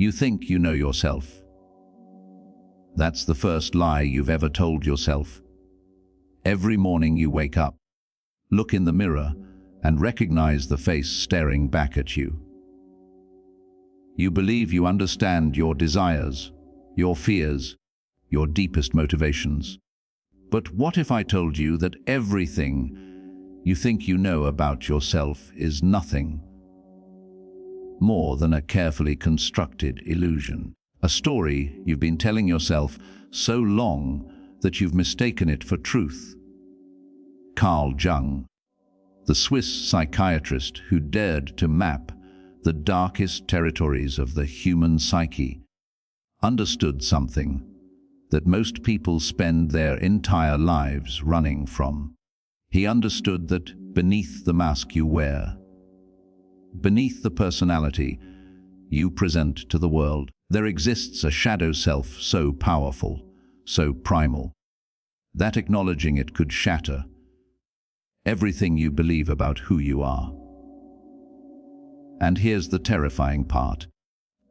You think you know yourself. That's the first lie you've ever told yourself. Every morning you wake up, look in the mirror, and recognize the face staring back at you. You believe you understand your desires, your fears, your deepest motivations. But what if I told you that everything you think you know about yourself is nothing more than a carefully constructed illusion? A story you've been telling yourself so long that you've mistaken it for truth. Carl Jung, the Swiss psychiatrist who dared to map the darkest territories of the human psyche, understood something that most people spend their entire lives running from. He understood that beneath the mask you wear, beneath the personality you present to the world, there exists a shadow self so powerful, so primal, that acknowledging it could shatter everything you believe about who you are. And here's the terrifying part.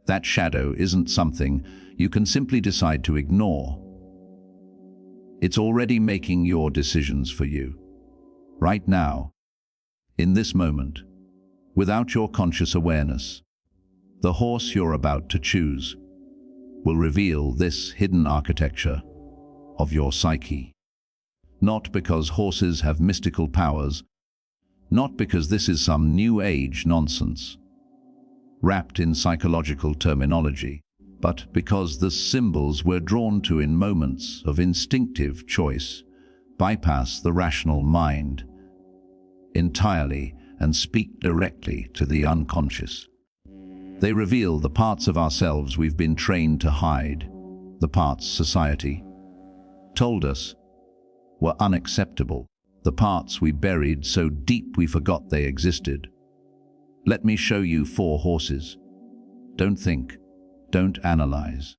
That shadow isn't something you can simply decide to ignore. It's already making your decisions for you. Right now, in this moment, without your conscious awareness, the horse you're about to choose will reveal this hidden architecture of your psyche. Not because horses have mystical powers, not because this is some new age nonsense, wrapped in psychological terminology, but because the symbols we're drawn to in moments of instinctive choice bypass the rational mind entirely and speak directly to the unconscious. They reveal the parts of ourselves we've been trained to hide, the parts society told us were unacceptable, the parts we buried so deep we forgot they existed. Let me show you 4 horses. Don't think, don't analyze.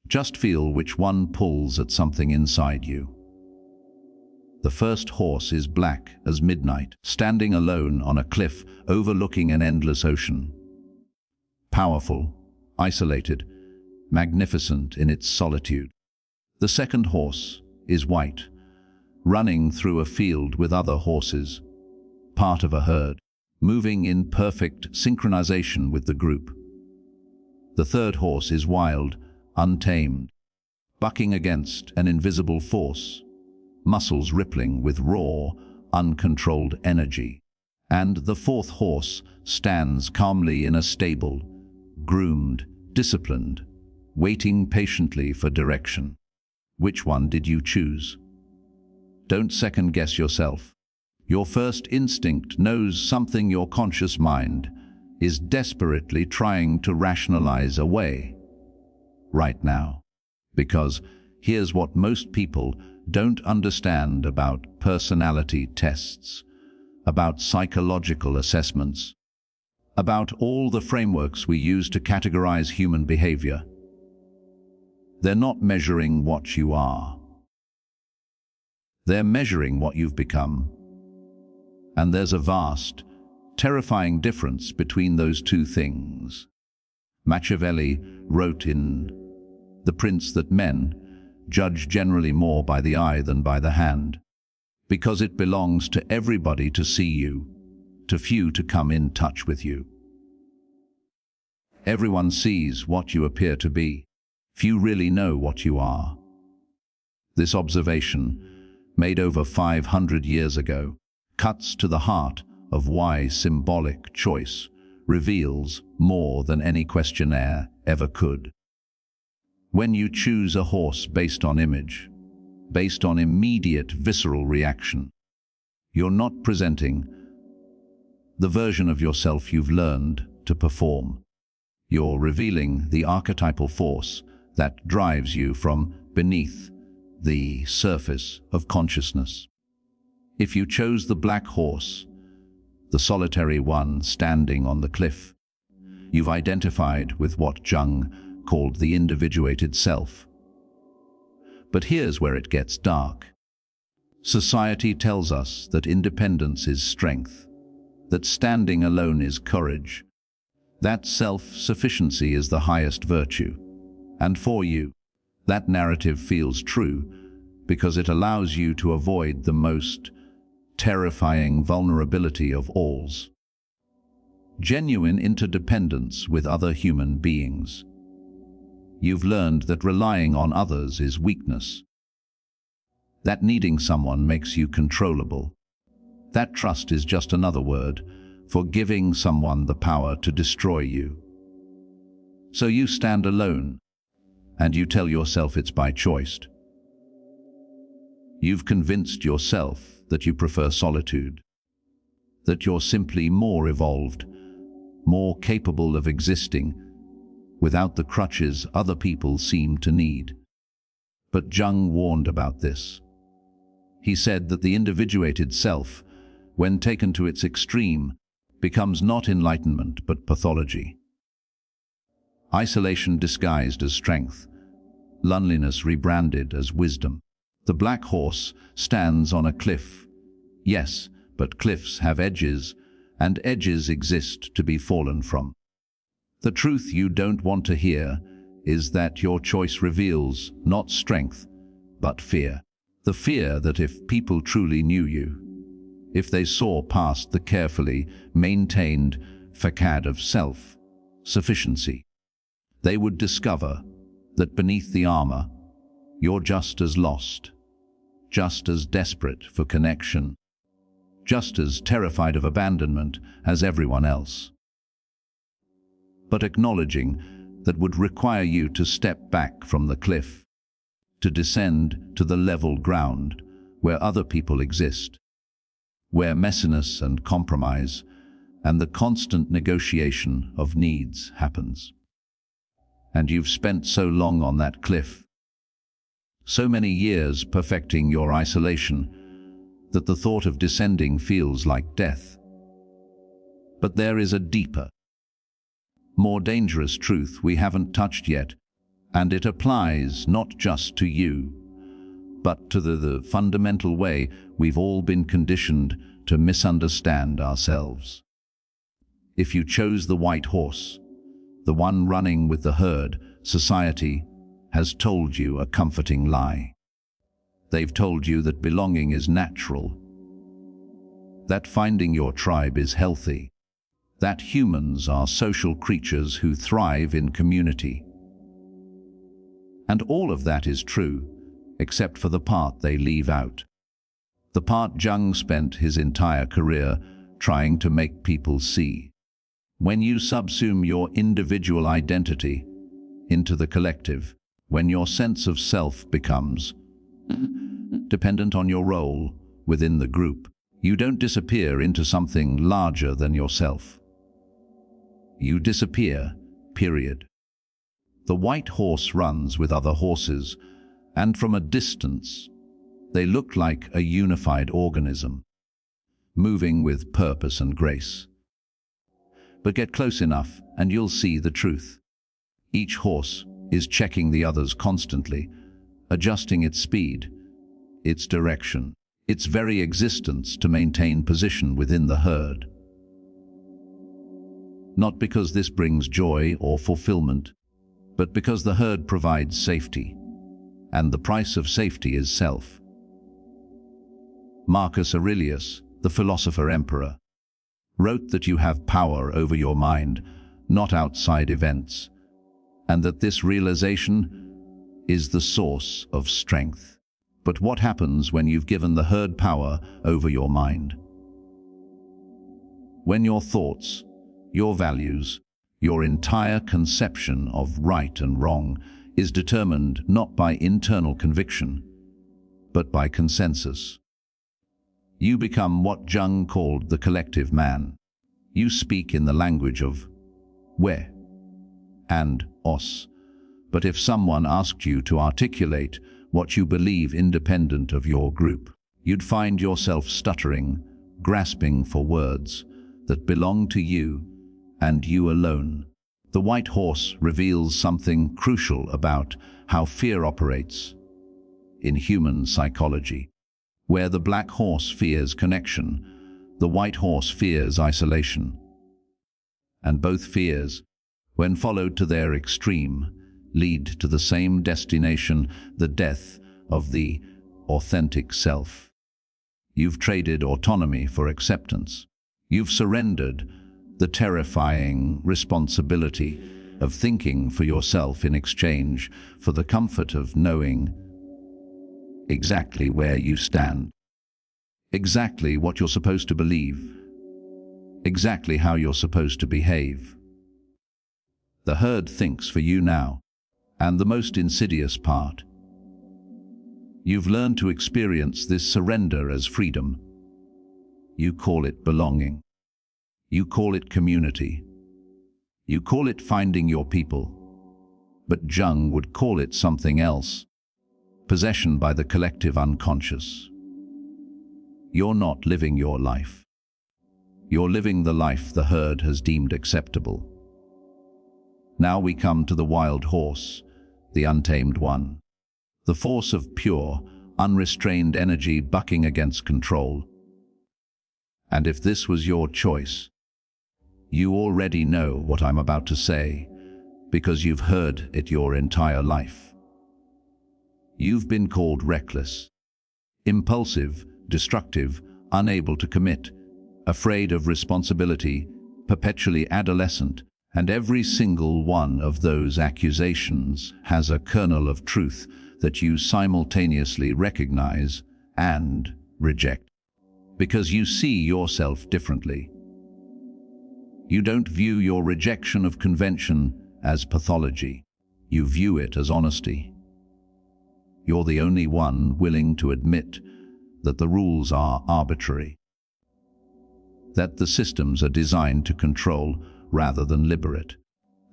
Just feel which one pulls at something inside you. The first horse is black as midnight, standing alone on a cliff overlooking an endless ocean. Powerful, isolated, magnificent in its solitude. The second horse is white, running through a field with other horses, part of a herd, moving in perfect synchronization with the group. The third horse is wild, untamed, bucking against an invisible force, muscles rippling with raw, uncontrolled energy. And the fourth horse stands calmly in a stable, groomed, disciplined, waiting patiently for direction. Which one did you choose? Don't second-guess yourself. Your first instinct knows something your conscious mind is desperately trying to rationalize away right now. Because here's what most people don't understand about personality tests, about psychological assessments, about all the frameworks we use to categorize human behavior. They're not measuring what you are. They're measuring what you've become. And there's a vast, terrifying difference between those two things. Machiavelli wrote in The Prince that men judge generally more by the eye than by the hand, because it belongs to everybody to see you, to few to come in touch with you. Everyone sees what you appear to be. Few really know what you are. This observation, made over 500 years ago, cuts to the heart of why symbolic choice reveals more than any questionnaire ever could. When you choose a horse based on image, based on immediate visceral reaction, you're not presenting the version of yourself you've learned to perform. You're revealing the archetypal force that drives you from beneath the surface of consciousness. If you chose the black horse, the solitary one standing on the cliff, you've identified with what Jung called the individuated self. But here's where it gets dark. Society tells us that independence is strength, that standing alone is courage. That self-sufficiency is the highest virtue. And for you, that narrative feels true because it allows you to avoid the most terrifying vulnerability of all: genuine interdependence with other human beings. You've learned that relying on others is weakness, that needing someone makes you controllable. That trust is just another word for giving someone the power to destroy you. So you stand alone, and you tell yourself it's by choice. You've convinced yourself that you prefer solitude, that you're simply more evolved, more capable of existing without the crutches other people seem to need. But Jung warned about this. He said that the individuated self, when taken to its extreme, becomes not enlightenment but pathology. Isolation disguised as strength, loneliness rebranded as wisdom. The black horse stands on a cliff. Yes, but cliffs have edges, and edges exist to be fallen from. The truth you don't want to hear is that your choice reveals not strength, but fear. The fear that if people truly knew you, if they saw past the carefully maintained facade of self-sufficiency, they would discover that beneath the armor, you're just as lost, just as desperate for connection, just as terrified of abandonment as everyone else. But acknowledging that would require you to step back from the cliff, to descend to the level ground where other people exist, where messiness and compromise and the constant negotiation of needs happens. And you've spent so long on that cliff, so many years perfecting your isolation, that the thought of descending feels like death. But there is a deeper, more dangerous truth we haven't touched yet, and it applies not just to you, but to the fundamental way we've all been conditioned to misunderstand ourselves. If you chose the white horse, the one running with the herd, society has told you a comforting lie. They've told you that belonging is natural, that finding your tribe is healthy, that humans are social creatures who thrive in community. And all of that is true, except for the part they leave out. The part Jung spent his entire career trying to make people see. When you subsume your individual identity into the collective, when your sense of self becomes dependent on your role within the group, you don't disappear into something larger than yourself. You disappear, period. The white horse runs with other horses, and from a distance, they look like a unified organism, moving with purpose and grace. But get close enough and you'll see the truth. Each horse is checking the others constantly, adjusting its speed, its direction, its very existence to maintain position within the herd. Not because this brings joy or fulfillment, but because the herd provides safety, and the price of safety is self. Marcus Aurelius, the philosopher emperor, wrote that you have power over your mind, not outside events, and that this realization is the source of strength. But what happens when you've given the herd power over your mind? When your thoughts, your values, your entire conception of right and wrong is determined not by internal conviction, but by consensus. You become what Jung called the collective man. You speak in the language of we and os. But if someone asked you to articulate what you believe independent of your group, you'd find yourself stuttering, grasping for words that belong to you and you alone. The white horse reveals something crucial about how fear operates in human psychology. Where the black horse fears connection, the white horse fears isolation. And both fears, when followed to their extreme, lead to the same destination, the death of the authentic self. You've traded autonomy for acceptance. You've surrendered the terrifying responsibility of thinking for yourself in exchange for the comfort of knowing exactly where you stand, exactly what you're supposed to believe, exactly how you're supposed to behave. The herd thinks for you now, and the most insidious part. You've learned to experience this surrender as freedom. You call it belonging. You call it community. You call it finding your people. But Jung would call it something else. Possession by the collective unconscious. You're not living your life. You're living the life the herd has deemed acceptable. Now we come to the wild horse, the untamed one. The force of pure, unrestrained energy bucking against control. And if this was your choice, you already know what I'm about to say, because you've heard it your entire life. You've been called reckless, impulsive, destructive, unable to commit, afraid of responsibility, perpetually adolescent, and every single one of those accusations has a kernel of truth that you simultaneously recognize and reject, because you see yourself differently. You don't view your rejection of convention as pathology. You view it as honesty. You're the only one willing to admit that the rules are arbitrary, that the systems are designed to control rather than liberate,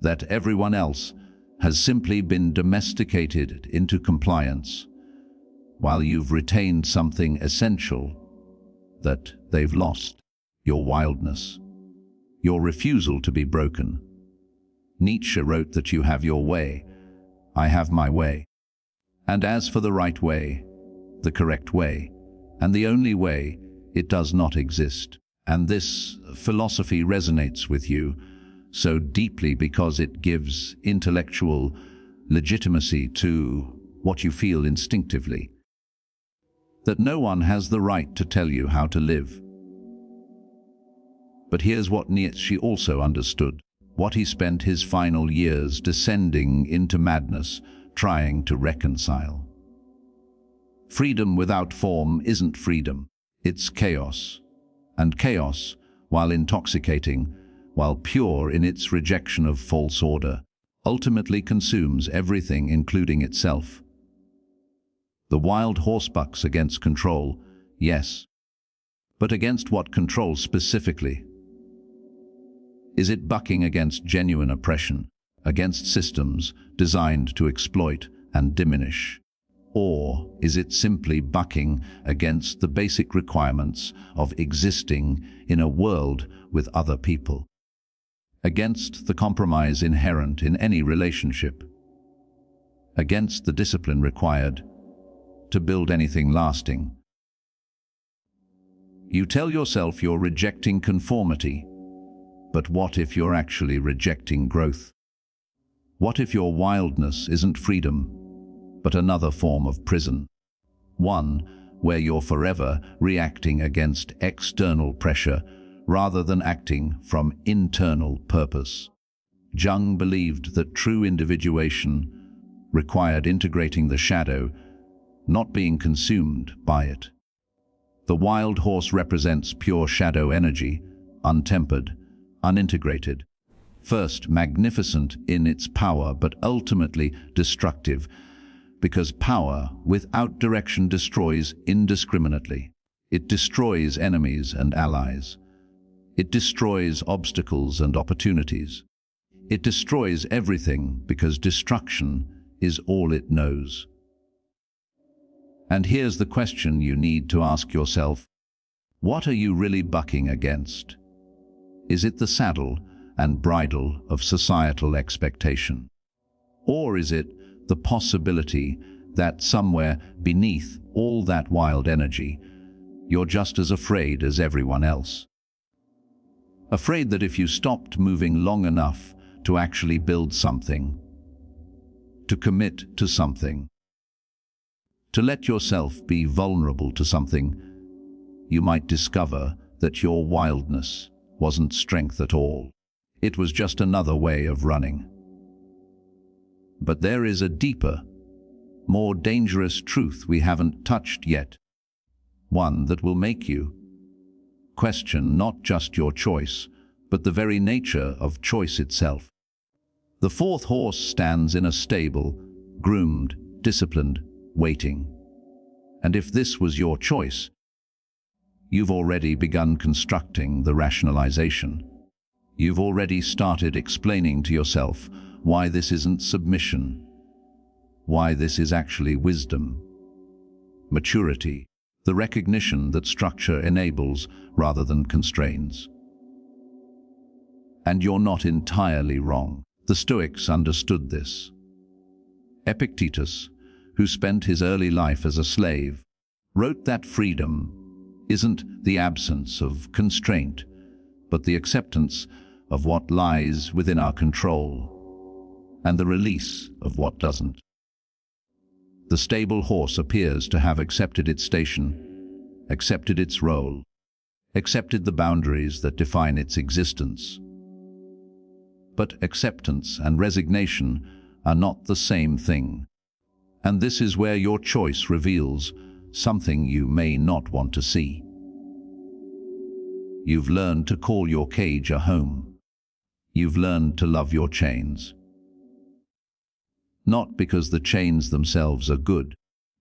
that everyone else has simply been domesticated into compliance, while you've retained something essential that they've lost: your wildness, your refusal to be broken. Nietzsche wrote that you have your way, I have my way. And as for the right way, the correct way, and the only way, it does not exist. And this philosophy resonates with you so deeply because it gives intellectual legitimacy to what you feel instinctively, that no one has the right to tell you how to live. But here's what Nietzsche also understood, what he spent his final years descending into madness, trying to reconcile. Freedom without form isn't freedom, it's chaos. And chaos, while intoxicating, while pure in its rejection of false order, ultimately consumes everything, including itself. The wild horse bucks against control, yes. But against what control specifically? Is it bucking against genuine oppression, against systems designed to exploit and diminish? Or is it simply bucking against the basic requirements of existing in a world with other people? Against the compromise inherent in any relationship? Against the discipline required to build anything lasting? You tell yourself you're rejecting conformity, but what if you're actually rejecting growth? What if your wildness isn't freedom, but another form of prison? One where you're forever reacting against external pressure rather than acting from internal purpose. Jung believed that true individuation required integrating the shadow, not being consumed by it. The wild horse represents pure shadow energy, untempered, unintegrated. First, magnificent in its power, but ultimately destructive, because power without direction destroys indiscriminately. It destroys enemies and allies. It destroys obstacles and opportunities. It destroys everything because destruction is all it knows. And here's the question you need to ask yourself: what are you really bucking against? Is it the saddle and bridle of societal expectation? Or is it the possibility that somewhere beneath all that wild energy, you're just as afraid as everyone else? afraid that if you stopped moving long enough to actually build something, to commit to something, to let yourself be vulnerable to something, you might discover that your wildness wasn't strength at all. It was just another way of running. But there is a deeper, more dangerous truth we haven't touched yet, one that will make you question not just your choice, but the very nature of choice itself. The fourth horse stands in a stable, groomed, disciplined, waiting. And if this was your choice, you've already begun constructing the rationalization. You've already started explaining to yourself why this isn't submission, why this is actually wisdom, maturity, the recognition that structure enables rather than constrains. And you're not entirely wrong. The Stoics understood this. Epictetus, who spent his early life as a slave, wrote that freedom isn't the absence of constraint, but the acceptance of what lies within our control and the release of what doesn't. The stable horse appears to have accepted its station, accepted its role, accepted the boundaries that define its existence. But acceptance and resignation are not the same thing. And this is where your choice reveals something you may not want to see. You've learned to call your cage a home. You've learned to love your chains. Not because the chains themselves are good,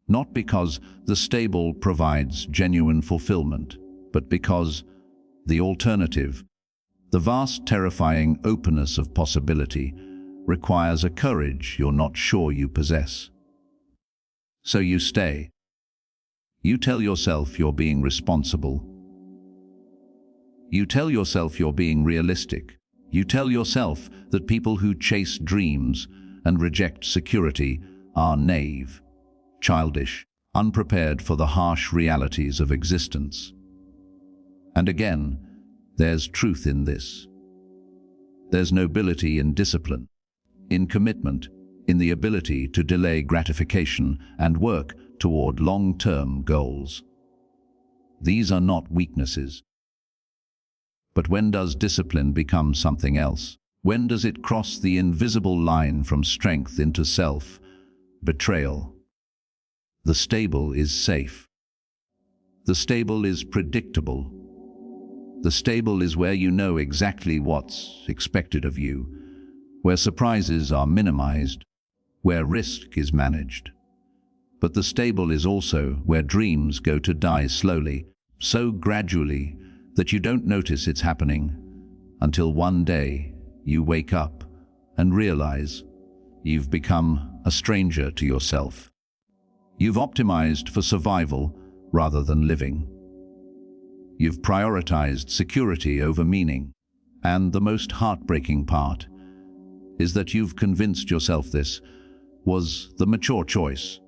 not because the stable provides genuine fulfillment, but because the alternative, the vast, terrifying openness of possibility, requires a courage you're not sure you possess. So you stay. You tell yourself you're being responsible. You tell yourself you're being realistic. You tell yourself that people who chase dreams and reject security are naive, childish, unprepared for the harsh realities of existence. And again, there's truth in this. There's nobility in discipline, in commitment, in the ability to delay gratification and work toward long-term goals. These are not weaknesses. But when does discipline become something else? When does it cross the invisible line from strength into self-betrayal? The stable is safe. The stable is predictable. The stable is where you know exactly what's expected of you, where surprises are minimized, where risk is managed. But the stable is also where dreams go to die slowly, so gradually that you don't notice it's happening until one day you wake up and realize you've become a stranger to yourself. You've optimized for survival rather than living. You've prioritized security over meaning. And the most heartbreaking part is that you've convinced yourself this was the mature choice,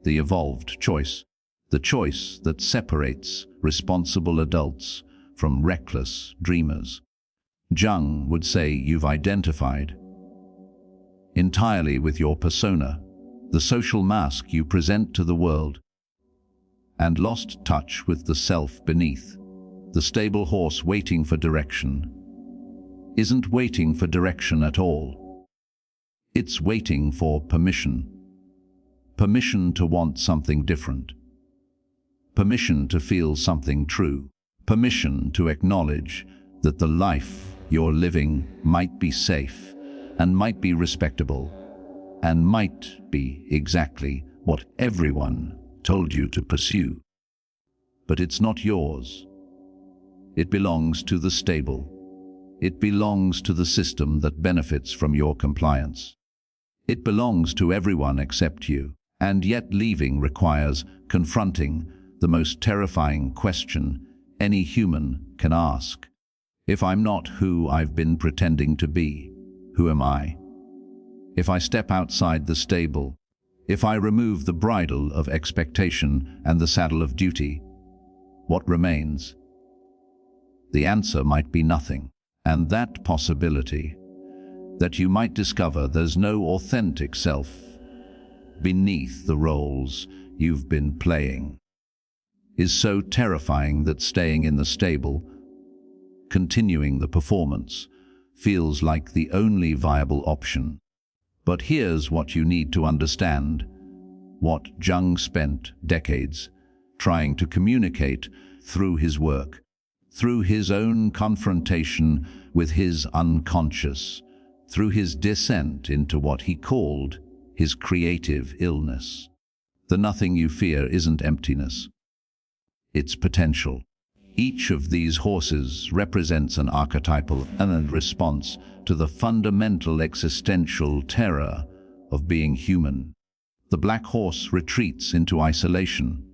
the evolved choice, the choice that separates responsible adults from reckless dreamers. Jung would say you've identified entirely with your persona, the social mask you present to the world, and lost touch with the self beneath. The stable horse waiting for direction isn't waiting for direction at all. It's waiting for permission. Permission to want something different. Permission to feel something true. Permission to acknowledge that the life you're living might be safe and might be respectable and might be exactly what everyone told you to pursue. But it's not yours. It belongs to the stable. It belongs to the system that benefits from your compliance. It belongs to everyone except you. And yet leaving requires confronting the most terrifying question any human can ask. If I'm not who I've been pretending to be, who am I? If I step outside the stable, if I remove the bridle of expectation and the saddle of duty, what remains? The answer might be nothing. And that possibility, that you might discover there's no authentic self beneath the roles you've been playing, is so terrifying that staying in the stable, continuing the performance, feels like the only viable option. But here's what you need to understand, what Jung spent decades trying to communicate through his work, through his own confrontation with his unconscious, through his descent into what he called his creative illness. The nothing you fear isn't emptiness. It's potential. Each of these horses represents an archetypal and response to the fundamental existential terror of being human. The black horse retreats into isolation.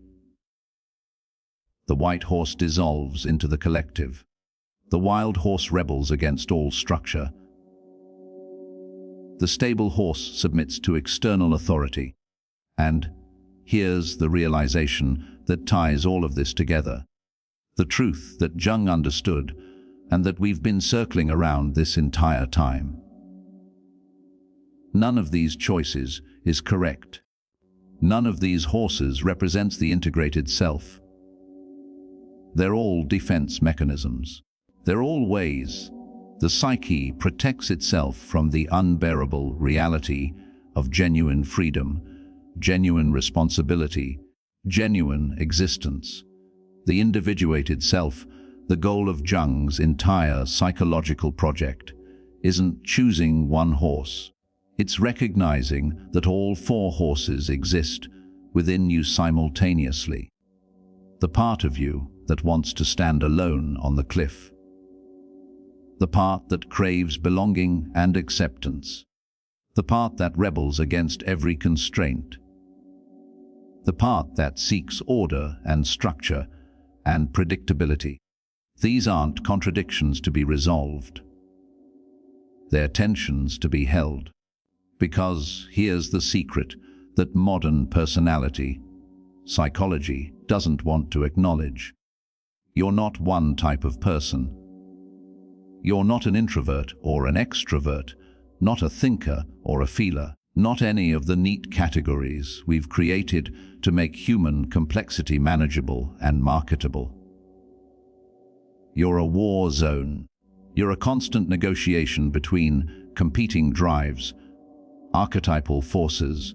The white horse dissolves into the collective. The wild horse rebels against all structure. The stable horse submits to external authority. And here's the realization that ties all of this together. The truth that Jung understood and that we've been circling around this entire time. None of these choices is correct. None of these horses represents the integrated self. They're all defense mechanisms. They're all ways the psyche protects itself from the unbearable reality of genuine freedom, genuine responsibility, genuine existence. The individuated self, the goal of Jung's entire psychological project, isn't choosing one horse. It's recognizing that all four horses exist within you simultaneously. The part of you that wants to stand alone on the cliff. The part that craves belonging and acceptance. The part that rebels against every constraint. The part that seeks order and structure and predictability. These aren't contradictions to be resolved. They're tensions to be held. Because here's the secret that modern personality, psychology, doesn't want to acknowledge. You're not one type of person. You're not an introvert or an extrovert, not a thinker or a feeler, not any of the neat categories we've created to make human complexity manageable and marketable. You're a war zone. You're a constant negotiation between competing drives, archetypal forces,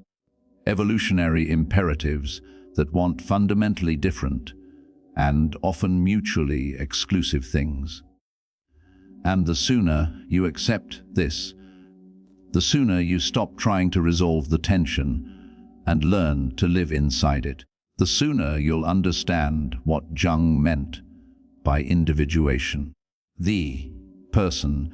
evolutionary imperatives that want fundamentally different and often mutually exclusive things. And the sooner you accept this, the sooner you stop trying to resolve the tension and learn to live inside it, the sooner you'll understand what Jung meant by individuation. The person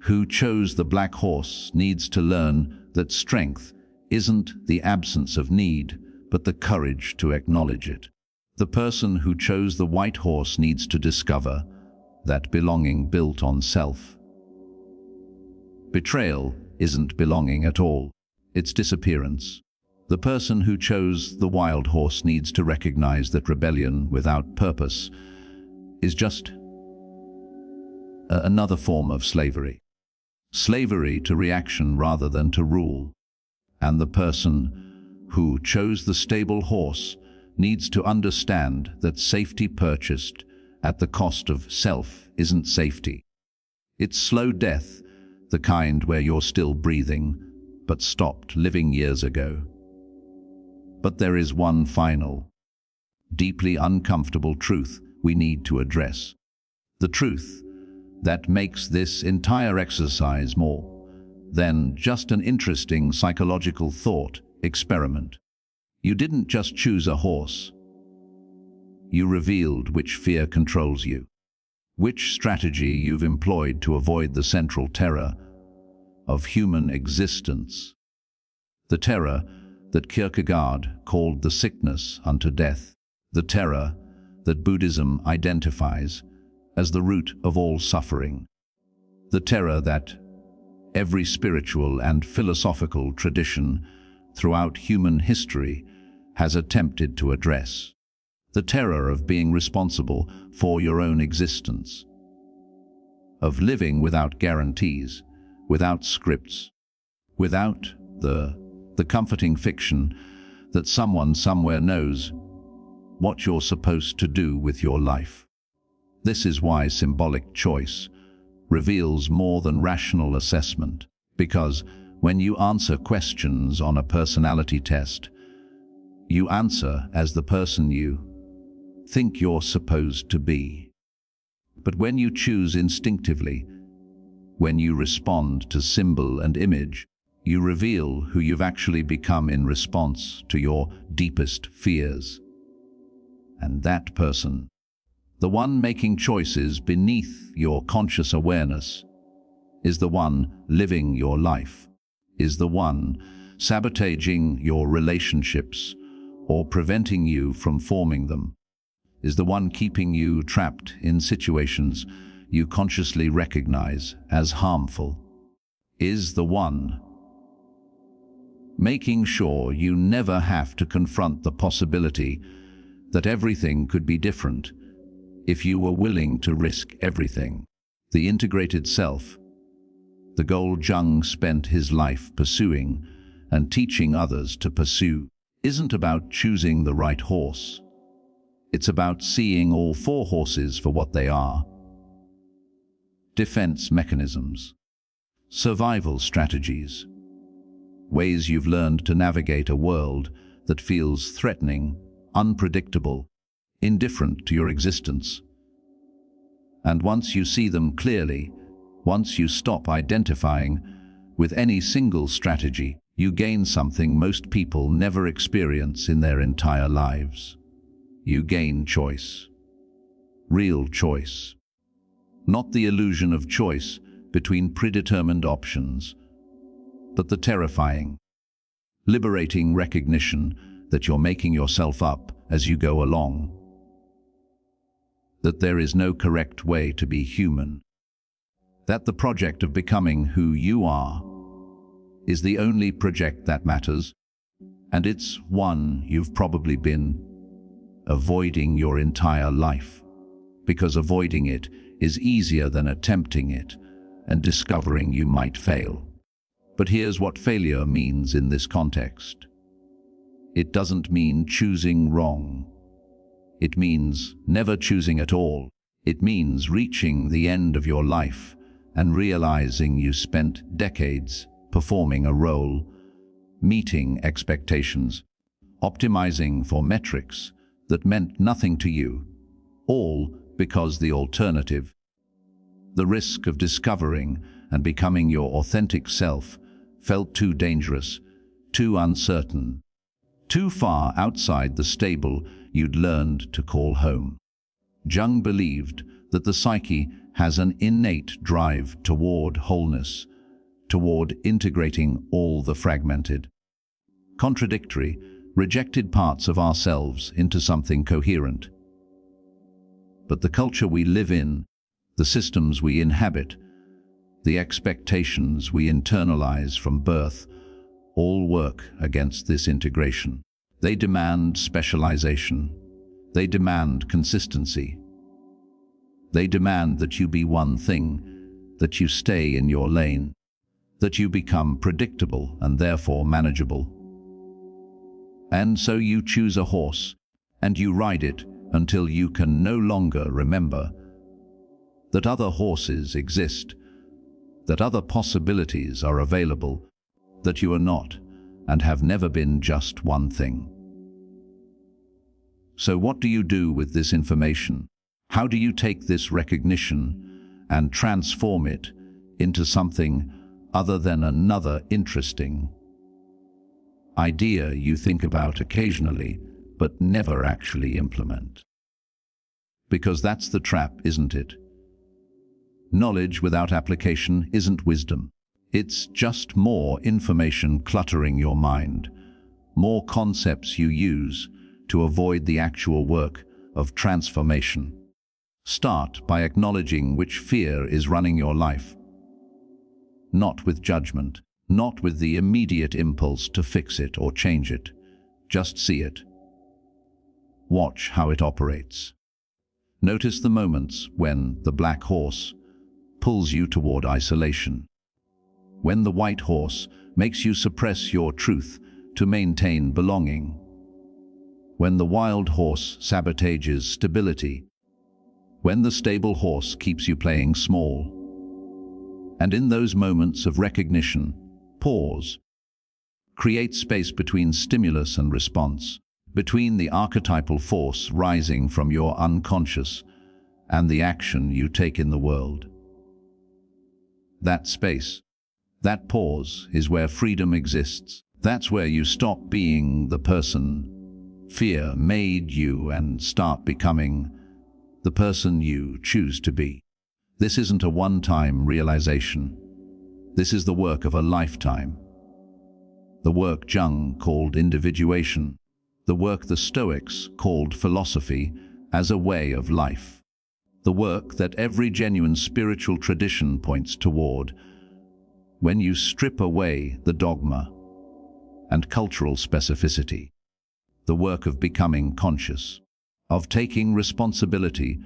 who chose the black horse needs to learn that strength isn't the absence of need, but the courage to acknowledge it. The person who chose the white horse needs to discover that belonging built on self. Betrayal isn't belonging at all, it's disappearance. The person who chose the wild horse needs to recognize that rebellion without purpose is just another form of slavery. Slavery to reaction rather than to rule. And the person who chose the stable horse needs to understand that safety purchased at the cost of self isn't safety. It's slow death, the kind where you're still breathing, but stopped living years ago. But there is one final, deeply uncomfortable truth we need to address. The truth that makes this entire exercise more than just an interesting psychological thought experiment. You didn't just choose a horse. You revealed which fear controls you, which strategy you've employed to avoid the central terror of human existence, the terror that Kierkegaard called the sickness unto death, the terror that Buddhism identifies as the root of all suffering, the terror that every spiritual and philosophical tradition throughout human history has attempted to address. The terror of being responsible for your own existence, of living without guarantees, without scripts, without the comforting fiction that someone somewhere knows what you're supposed to do with your life. This is why symbolic choice reveals more than rational assessment, because when you answer questions on a personality test, you answer as the person you think you're supposed to be. But when you choose instinctively, when you respond to symbol and image, you reveal who you've actually become in response to your deepest fears. And that person, the one making choices beneath your conscious awareness, is the one living your life, is the one sabotaging your relationships or preventing you from forming them, is the one keeping you trapped in situations you consciously recognize as harmful, is the one making sure you never have to confront the possibility that everything could be different if you were willing to risk everything. The integrated self, the goal Jung spent his life pursuing and teaching others to pursue, isn't about choosing the right horse. It's about seeing all four horses for what they are: defense mechanisms, survival strategies, ways you've learned to navigate a world that feels threatening, unpredictable, indifferent to your existence. And once you see them clearly, once you stop identifying with any single strategy, you gain something most people never experience in their entire lives. You gain choice. Real choice. Not the illusion of choice between predetermined options, but the terrifying, liberating recognition that you're making yourself up as you go along. That there is no correct way to be human. That the project of becoming who you are is the only project that matters, and it's one you've probably been avoiding your entire life, because avoiding it is easier than attempting it and discovering you might fail. But here's what failure means in this context. It doesn't mean choosing wrong. It means never choosing at all. It means reaching the end of your life and realizing you spent decades performing a role, meeting expectations, optimizing for metrics that meant nothing to you, all because the alternative, the risk of discovering and becoming your authentic self, felt too dangerous, too uncertain, too far outside the stable you'd learned to call home. Jung believed that the psyche has an innate drive toward wholeness, toward integrating all the fragmented, contradictory, rejected parts of ourselves into something coherent. But the culture we live in, the systems we inhabit, the expectations we internalize from birth, all work against this integration. They demand specialization. They demand consistency. They demand that you be one thing, that you stay in your lane, that you become predictable and therefore manageable. And so you choose a horse, and you ride it until you can no longer remember that other horses exist, that other possibilities are available, that you are not and have never been just one thing. So what do you do with this information? How do you take this recognition and transform it into something other than another interesting idea you think about occasionally but never actually implement? Because that's the trap, isn't it? Knowledge without application isn't wisdom. It's just more information cluttering your mind, more concepts you use to avoid the actual work of transformation. Start by acknowledging which fear is running your life. Not with judgment, not with the immediate impulse to fix it or change it. Just see it. Watch how it operates. Notice the moments when the black horse pulls you toward isolation. When the white horse makes you suppress your truth to maintain belonging. When the wild horse sabotages stability. When the stable horse keeps you playing small. And in those moments of recognition, pause. Create space between stimulus and response, between the archetypal force rising from your unconscious and the action you take in the world. That space, that pause, is where freedom exists. That's where you stop being the person fear made you and start becoming the person you choose to be. This isn't a one-time realization. This is the work of a lifetime. The work Jung called individuation, the work the Stoics called philosophy as a way of life, the work that every genuine spiritual tradition points toward. When you strip away the dogma and cultural specificity, the work of becoming conscious, of taking responsibility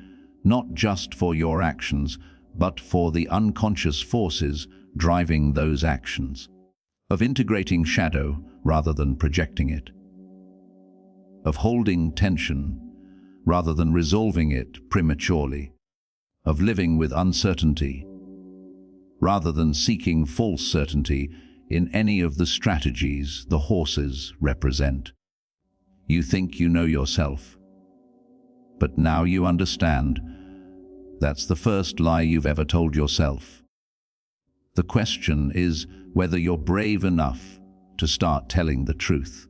not just for your actions, but for the unconscious forces driving those actions, of integrating shadow rather than projecting it, of holding tension rather than resolving it prematurely, of living with uncertainty rather than seeking false certainty in any of the strategies the horses represent. You think you know yourself, but now you understand that's the first lie you've ever told yourself. The question is whether you're brave enough to start telling the truth.